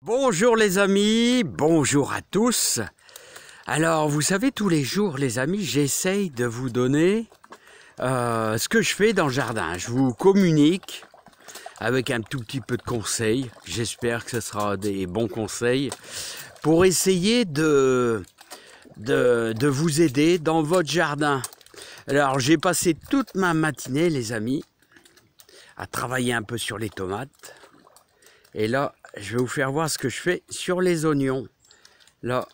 Bonjour les amis, bonjour à tous. Alors vous savez, tous les jours les amis, j'essaye de vous donner ce que je fais dans le jardin. Je vous communique avec un tout petit peu de conseils. J'espère que ce sera des bons conseils pour essayer de vous aider dans votre jardin. Alors j'ai passé toute ma matinée les amis à travailler un peu sur les tomates. Et là, je vais vous faire voir ce que je fais sur les oignons. Là,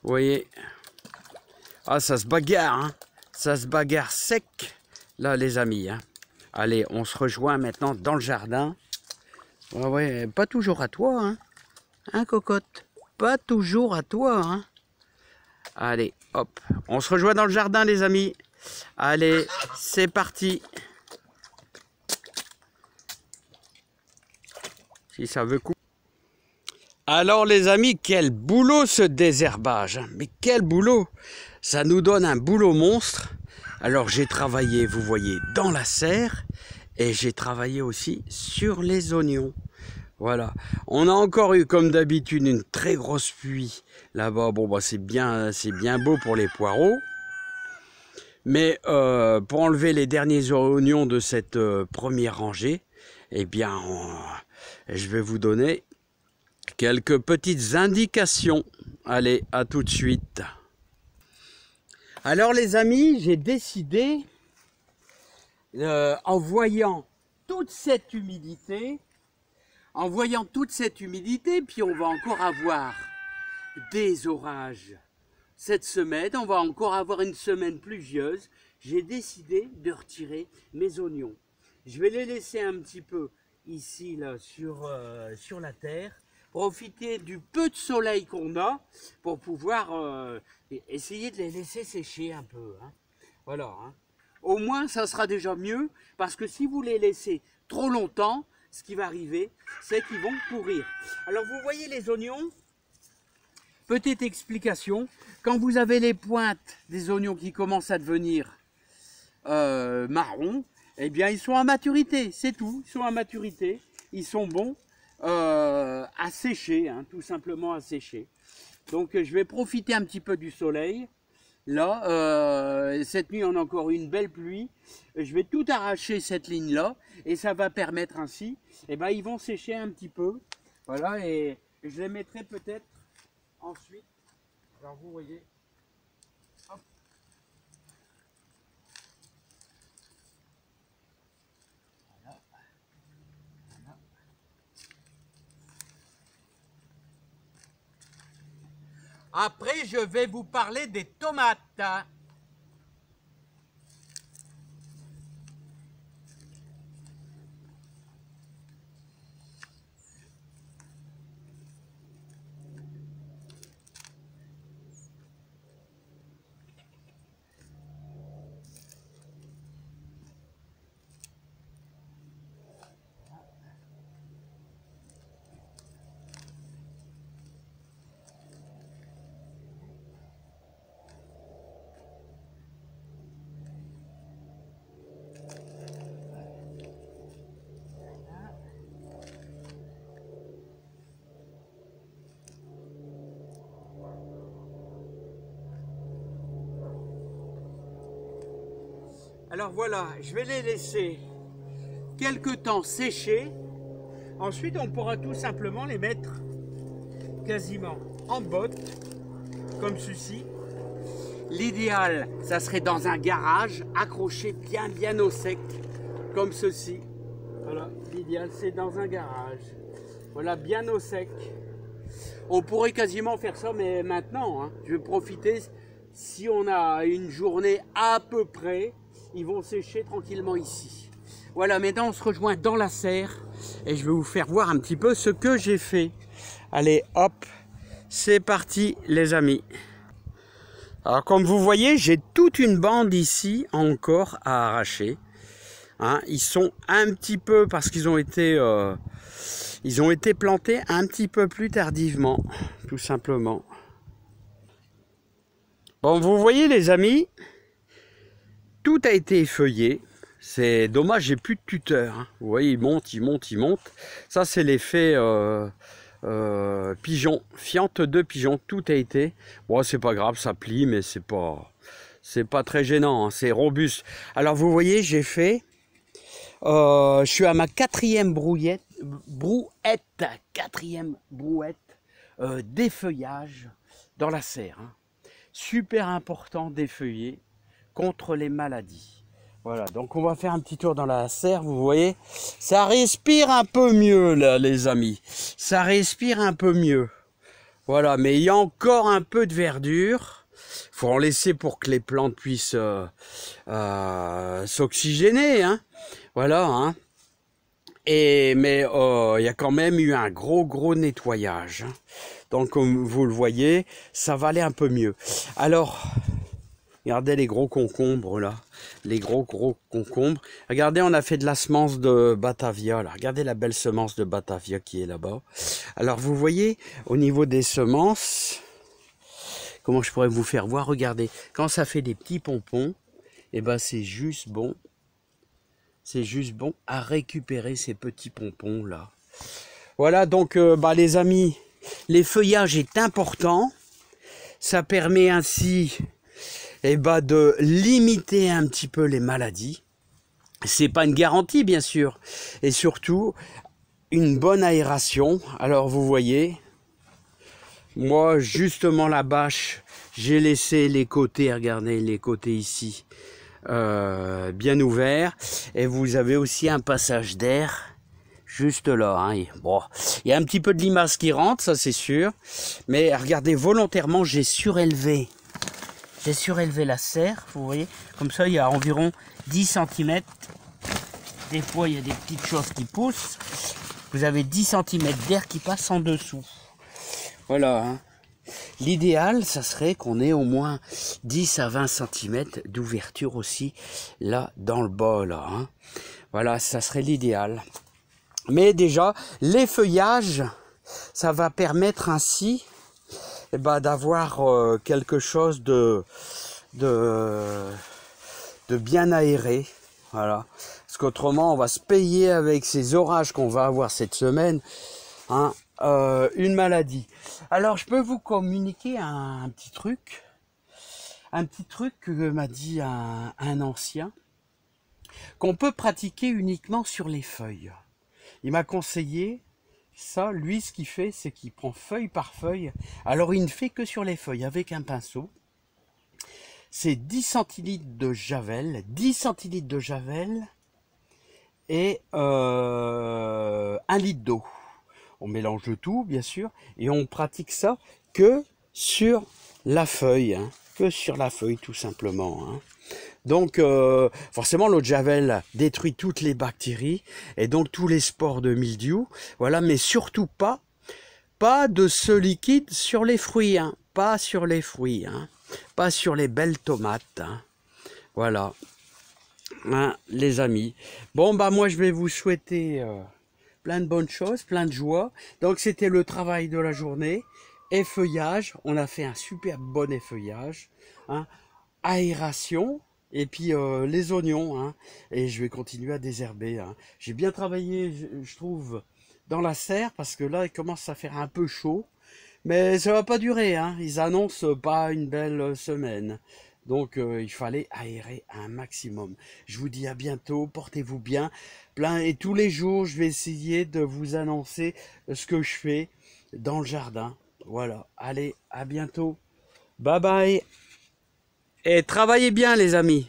vous voyez, ah ça se bagarre, hein. Ça se bagarre sec, là les amis. Hein. Allez, on se rejoint maintenant dans le jardin. Ouais, pas toujours à toi, hein, hein cocotte, pas toujours à toi, hein. Allez, hop, on se rejoint dans le jardin les amis. Allez, c'est parti. Si ça veut couper. Alors les amis, quel boulot ce désherbage, mais quel boulot! Ça nous donne un boulot monstre. Alors j'ai travaillé, vous voyez, dans la serre et j'ai travaillé aussi sur les oignons. Voilà, on a encore eu comme d'habitude une très grosse pluie là-bas. Bon bah c'est bien beau pour les poireaux. Mais pour enlever les derniers oignons de cette première rangée, eh bien je vais vous donner quelques petites indications. Allez, à tout de suite. Alors les amis, j'ai décidé, en voyant toute cette humidité, puis on va encore avoir des orages cette semaine, on va encore avoir une semaine pluvieuse, j'ai décidé de retirer mes oignons. Je vais les laisser un petit peu ici là sur la terre, profiter du peu de soleil qu'on a pour pouvoir essayer de les laisser sécher un peu. Hein. Voilà. Hein. Au moins, ça sera déjà mieux parce que si vous les laissez trop longtemps, ce qui va arriver, c'est qu'ils vont pourrir. Alors, vous voyez les oignons, petite explication, quand vous avez les pointes des oignons qui commencent à devenir marron, eh bien, ils sont à maturité, c'est tout. Ils sont à maturité, ils sont bons à sécher, hein, tout simplement à sécher. Donc, je vais profiter un petit peu du soleil. Là, cette nuit, on a encore une belle pluie. Je vais tout arracher cette ligne-là et ça va permettre ainsi, eh ben, ils vont sécher un petit peu. Voilà, et je les mettrai peut-être ensuite. Alors, vous voyez. Hop. Après, je vais vous parler des tomates. Alors voilà, je vais les laisser quelque temps sécher. Ensuite, on pourra tout simplement les mettre quasiment en botte, comme ceci. L'idéal, ça serait dans un garage, accroché bien au sec, comme ceci. Voilà, l'idéal, c'est dans un garage. Voilà, bien au sec. On pourrait quasiment faire ça, mais maintenant, hein, je vais profiter. Si on a une journée à peu près, ils vont sécher tranquillement ici. Voilà, maintenant on se rejoint dans la serre et je vais vous faire voir un petit peu ce que j'ai fait. Allez, hop, c'est parti les amis. Alors comme vous voyez, j'ai toute une bande ici encore à arracher. Hein, ils sont un petit peu, parce qu'ils ont été plantés un petit peu plus tardivement, tout simplement. Bon, vous voyez les amis, tout a été effeuillé. C'est dommage, j'ai plus de tuteur. Hein. Vous voyez, il monte. Ça, c'est l'effet pigeons, fientes de pigeons, tout a été. Bon, c'est pas grave, ça plie, mais c'est pas très gênant, hein, c'est robuste. Alors vous voyez, j'ai fait, je suis à ma quatrième brouette, d'effeuillage dans la serre. Hein. Super important d'effeuiller contre les maladies. Voilà, donc on va faire un petit tour dans la serre, vous voyez, ça respire un peu mieux là les amis, ça respire un peu mieux. Voilà, mais il y a encore un peu de verdure, faut en laisser pour que les plantes puissent s'oxygéner, hein. Voilà, hein. Mais il y a quand même eu un gros nettoyage, hein. Donc comme vous le voyez, ça va aller un peu mieux. Alors, regardez les gros concombres là, les gros concombres. Regardez, on a fait de la semence de Batavia là. Regardez la belle semence de Batavia qui est là-bas. Alors vous voyez, au niveau des semences, comment je pourrais vous faire voir? Regardez, quand ça fait des petits pompons, et ben c'est juste bon. C'est juste bon à récupérer ces petits pompons là. Voilà donc les amis, l'effeuillage est important. Ça permet ainsi de limiter un petit peu les maladies. C'est pas une garantie bien sûr. Et surtout une bonne aération. Alors vous voyez, moi justement la bâche, j'ai laissé les côtés, regardez les côtés ici, bien ouverts. Et vous avez aussi un passage d'air juste là, hein. Bon, il y a un petit peu de limaces qui rentre, ça c'est sûr. Mais regardez, volontairement, j'ai surélevé la serre, vous voyez. Comme ça, il y a environ 10 cm. Des fois, il y a des petites choses qui poussent. Vous avez 10 cm d'air qui passe en dessous. Voilà, hein. L'idéal, ça serait qu'on ait au moins 10 à 20 cm d'ouverture aussi, là, dans le bas, là, hein. Voilà, ça serait l'idéal. Mais déjà, l'effeuillage, ça va permettre ainsi d'avoir quelque chose de bien aéré. Voilà. Parce qu'autrement, on va se payer avec ces orages qu'on va avoir cette semaine, hein, une maladie. Alors, je peux vous communiquer un petit truc que m'a dit un ancien, qu'on peut pratiquer uniquement sur les feuilles. Il m'a conseillé ça, lui ce qu'il fait, c'est qu'il prend feuille par feuille. Alors il ne fait que sur les feuilles avec un pinceau. C'est 10 centilitres de javel, 10 centilitres de javel et 1 litre d'eau. On mélange le tout bien sûr et on pratique ça que sur la feuille, hein, que sur la feuille tout simplement, hein. Donc forcément l'eau de javel détruit toutes les bactéries et donc tous les spores de mildiou. Voilà, mais surtout pas de ce liquide sur les fruits, hein, pas sur les fruits, hein, pas sur les belles tomates, hein. Voilà, hein, les amis. Bon moi je vais vous souhaiter plein de bonnes choses, plein de joie. Donc c'était le travail de la journée. Effeuillage, on a fait un super bon effeuillage, hein. Aération. Et puis les oignons, hein, et je vais continuer à désherber, hein. J'ai bien travaillé, je trouve, dans la serre, parce que là, il commence à faire un peu chaud. Mais ça va pas durer, hein. Ils annoncent pas une belle semaine. Donc il fallait aérer un maximum. Je vous dis à bientôt, portez-vous bien. Et tous les jours, je vais essayer de vous annoncer ce que je fais dans le jardin. Voilà, allez, à bientôt. Bye bye. Et travaillez bien les amis.